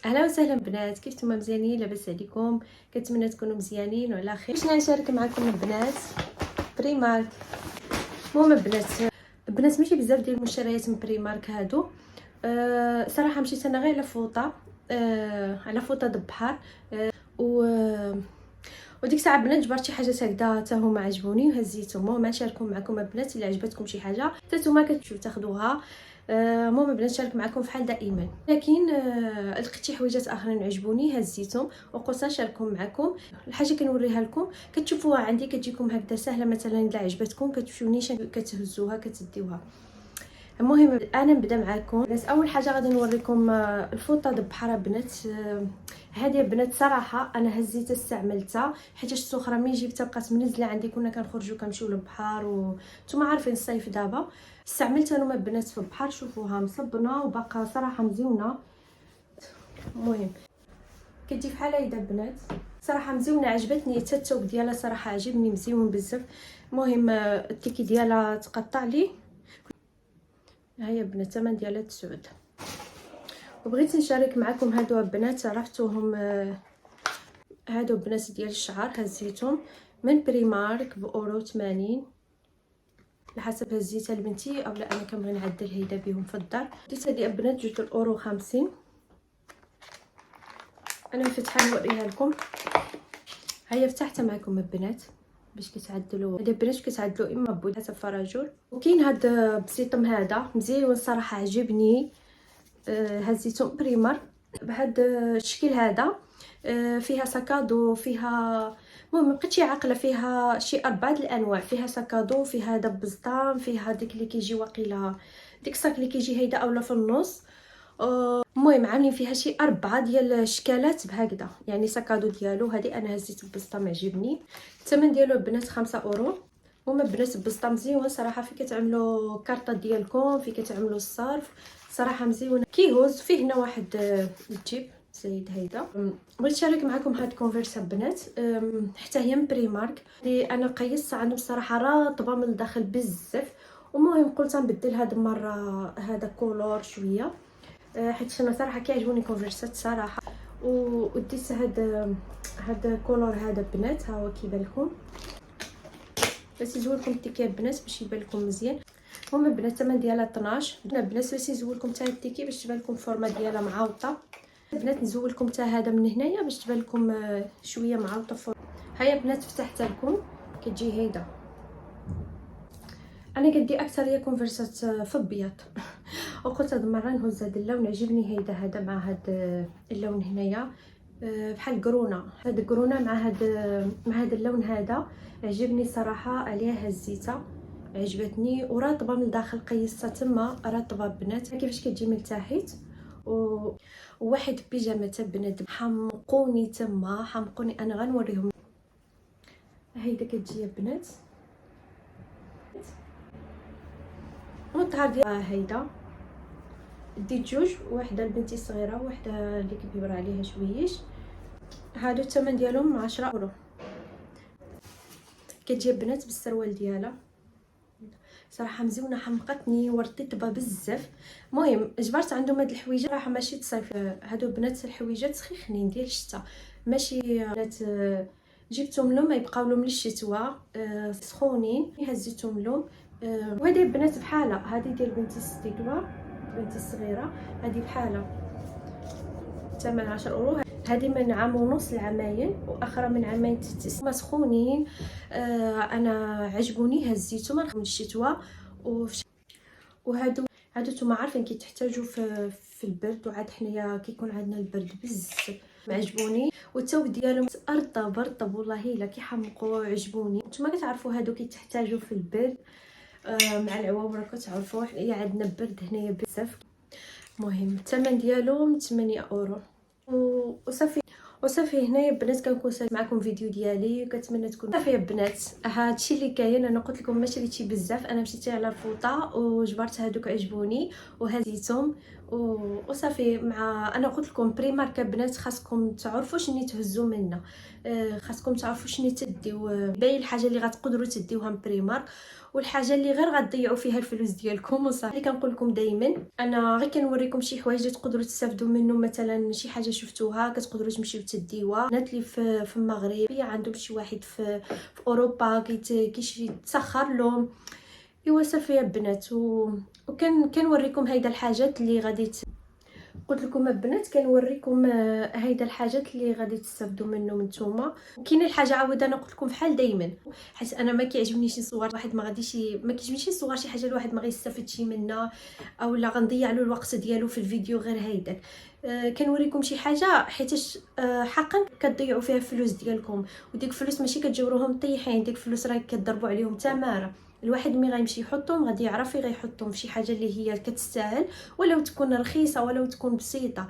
اهلا وسهلا بنات، كيف نتوما؟ مزيانين؟ لاباس عليكم؟ كنتمنى تكونوا مزيانين وعلى خير. باش نشارك معكم البنات بريمارك. المهم البنات ماشي بزاف ديال المشتريات من بريمارك هادو. صراحه مشيت انا غير على فوطه، على فوطه د البحر. و وديك الساعه بنات جبرت شي حاجات هكذا حتى هما عجبوني وهزيتهم. المهم نشاركهم معكم البنات، الا عجبتكم شي حاجه حتى نتوما كتمشيو تاخذوها. المهم بنات نشارك معكم فحال دائما، لكن لقيت شي حويجات اخرين عجبوني هزيتهم وقلت نشاركهم معكم. الحاجه كنوريها لكم كتشوفوها عندي كتجيكم هكذا سهله، مثلا الا عجبتكم كتمشيو نيشان كتهزوها كتديوها. المهم انا نبدا معكم بس اول حاجه غادي نوريكم الفوطه د البحر بنات. هذه بنات صراحه انا هزيتها استعملتها حيت السخره ملي جبتها بقات منزله عندي. كنا كنخرجوا كنمشيو للبحر وانتم عارفين الصيف دابا. استعملتها انا بنات في البحر، شوفوها مصبنه وباقا صراحه مزيونه. المهم كتجي بحال هيدا بنات، صراحه مزيونه عجبتني حتى الثوب ديالها صراحه عجبني مزيون بزاف. المهم التيكي ديالها تقطع لي. ها هي بنات الثمن ديالها 9. وبغيت نشارك معكم هادو البنات عرفتوهم. هادو بنات ديال الشعر هزيتهم من بريمارك بأورو 80 على حسب هزيتها لبنتي او لا انا كنبغي نعدل هيدا بهم في الدار. ديت هادي البنات جوج الأورو 50. انا مفتحه نوريها لكم. هيا فتحتها معكم البنات باش كتعدلوا. هاد البنات كتعدلوا اما بود حسب فرجول. وكاين هاد بسيطم هذا مزيون صراحه عجبني. هزيتهم بريمر بهذا الشكل هذا. فيها ساكادو، فيها المهم مبقيتش عاقله، فيها شي 4 الانواع. فيها ساكادو، فيها هذا بزطام، فيها ديك اللي كيجي واقيلا ديك الصاك اللي كيجي هيدا اولا في النص. المهم عاملين فيها شي 4 ديال الشكالات بهكذا، يعني ساكادو ديالو. هذه انا هزيت بزطام عجبني. الثمن ديالو البنات 5 اورو. هما البنات بزطام مزيون صراحه، في كتعملوا كارطه ديالكم، في كتعملوا الصرف صراحه مزيون. كيهوز فيه هنا واحد الجيب زايد هيدا. بغيت نشارك معكم هاد كونفيرس البنات، حتى هي من بريمارك. انا قيست عندهم صراحه رطبه من الداخل بزاف. المهم قلت نبدل هاد المره هذا كولور شويه، حيت انا صراحه كيعجبوني كونفيرسات صراحه. وديت هاد كولور هذا بنات، ها هو كيبان لكم. بس نزولكم التيكي البنات باش يبان لكم مزيان. المهم البنات الثمن ديالها 12 البنات. باش نزولكم حتى التيكي باش تبان لكم الفورمه ديالها معاوطه. البنات نزولكم حتى هذا من هنايا باش تبان لكم شويه معاوطه. هيا بنات فتحتها لكم كتجي هيدا. انا كندي اكثر هي كونفرسات في البيض وقلت هاد المره نهز هاد اللون عجبني هيدا، هذا مع هاد اللون هنايا بحال قرونه. هاد القرونه مع هاد اللون هذا عجبني صراحه، عليه هزيتها عجبتني ورطبه من الداخل. قيستها تما رطبه بنات كيفاش كتجي من تحت. وواحد بيجامه بنات حمقوني تما، حمقوني. انا غنوريهم. هيدا كتجي يا بنات مطهر هيدا. ديت جوج، واحده لبنتي الصغيره وواحده اللي كبيره عليها شويش. هادو الثمن ديالهم 10 اورو. كتجي بنات بالسروال ديالها صراحه مزيونه، حمقتني ورطيتها بزاف. المهم جبرت عندهم هاد الحويجه راح ماشي تصيف. هادو بنات الحويجات سخيخنين ديال الشتا، ماشي بنات جبتهم لهم يبقاو لهم للشتوى سخونين. هزيتهم لهم. وهذه بنات بحالها، هذه ديال بنتي الصغيره، بنتي الصغيره هذه بحالها ثمن 10 اورو. هذه من عام ونص لعامين، واخرى من عامين مسخونين. انا عجبوني هزيتهم من الشتوى. وهادو نتوما عارفين كي تحتاجوا في البرد، وعاد حنايا كيكون عندنا البرد بزاف. عجبوني والثوب ديالهم رطب والله الا كيحمقوا عجبوني. نتوما كتعرفوا هادو كي تحتاجوا في البرد مع العواور كتعرفوا حنايا عندنا برد هنايا بزاف. المهم الثمن ديالهم 8 اورو. وصافي هنايا بنات كنكون صافي معكم فيديو ديالي، وكنتمنى تكون صافي يا بنات. هادشي اللي كاين. انا قلت لكم ما شريتش بزاف، انا مشيت على الفوطه وجبرت هادوك عجبوني وهزيتهم وصافي. مع انا قلت لكم بريمارك بنات خاصكم تعرفوا شنو تهزوا منا، خاصكم تعرفوا شنو تديو باين الحاجه اللي غتقدروا تديوها من بريمارك. والحاجه اللي غير غتضيعوا فيها الفلوس ديالكم. وصافي كنقول لكم دائما انا غير كنوريكم شي حوايج تقدروا تستافدوا منهم، مثلا شي حاجه شفتوها كتقدروا تمشيو تديوها. البنات اللي في المغرب عندهم شي واحد في اوروبا كيتسخر لهم. ايوا صافي البنات كنوريكم هيدا الحاجات اللي غادي قلت لكم البنات كنوريكم هيدا الحاجات اللي غادي تستافدوا منهم نتوما. وكاينه الحاجه عاود انا قلت لكم بحال دائما، حيت انا ما كيعجبنيش شي صور واحد ما كيعجبنيش شي صور شي حاجه الواحد ما غيستافدش منها، او لا غنضيع له الوقت ديالو في الفيديو غير هيداك. كنوريكم شي حاجه حيتاش حقا كتضيعوا فيها الفلوس ديالكم، وديك الفلوس ماشي كتجبروهم طيحين، ديك الفلوس راه كتضربوا عليهم تماره. الواحد ملي غيمشي يحطهم غادي يعرف غيحطهم في شي حاجه اللي هي كتستاهل، ولو تكون رخيصه ولو تكون بسيطه.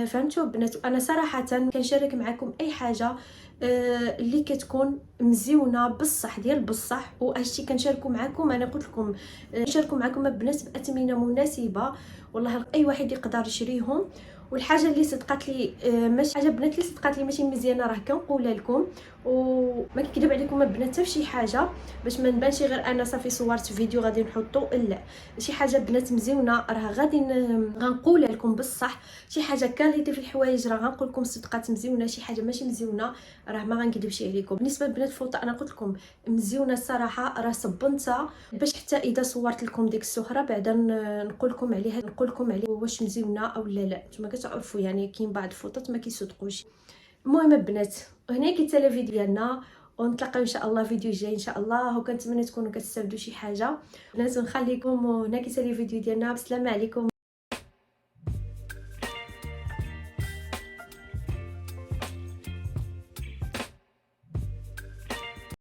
فهمتوا بنات؟ انا صراحه كنشارك معكم اي حاجه اللي كتكون مزيونه بصح ديال بصح. وهادشي كنشاركو معكم، انا قلت لكم نشاركو معكم البنات باثمنه مناسبه، والله اي واحد يقدر يشريهم. والحاجه اللي صدقات لي ماشي حاجه بنات اللي صدقات لي ماشي مزيانه راه كنقولها لكم، وما كنكذب عليكم البنات حتى فشي حاجه باش ما نبانش غير انا صافي صورت فيديو غادي نحطو. لا، شي حاجه بنات مزيونه راه غادي غنقولها لكم بصح. شي حاجه كاليتي في الحوايج راه غنقول لكم صدقات مزيونه، شي حاجه ماشي مزيونه راه ما غنكذبش عليكم. بالنسبه للبنات الفوطه انا قلت لكم مزيونه الصراحه، راه صبنتها باش حتى اذا صورت لكم ديك السهره بعدا نقول لكم عليها واش مزيونه او لا. نتوما كتعرفوا يعني كاين بعض الفوطات ما كيصدقوش. المهم البنات هنا كيتسالى الفيديو ديالنا، ونتلاقاو ان شاء الله فيديو جاي ان شاء الله، وكنتمنى تكونوا كتستافدوا شي حاجه. الناس نخليكم، وهنا كيتسالى الفيديو ديالنا. بسلامه عليكم.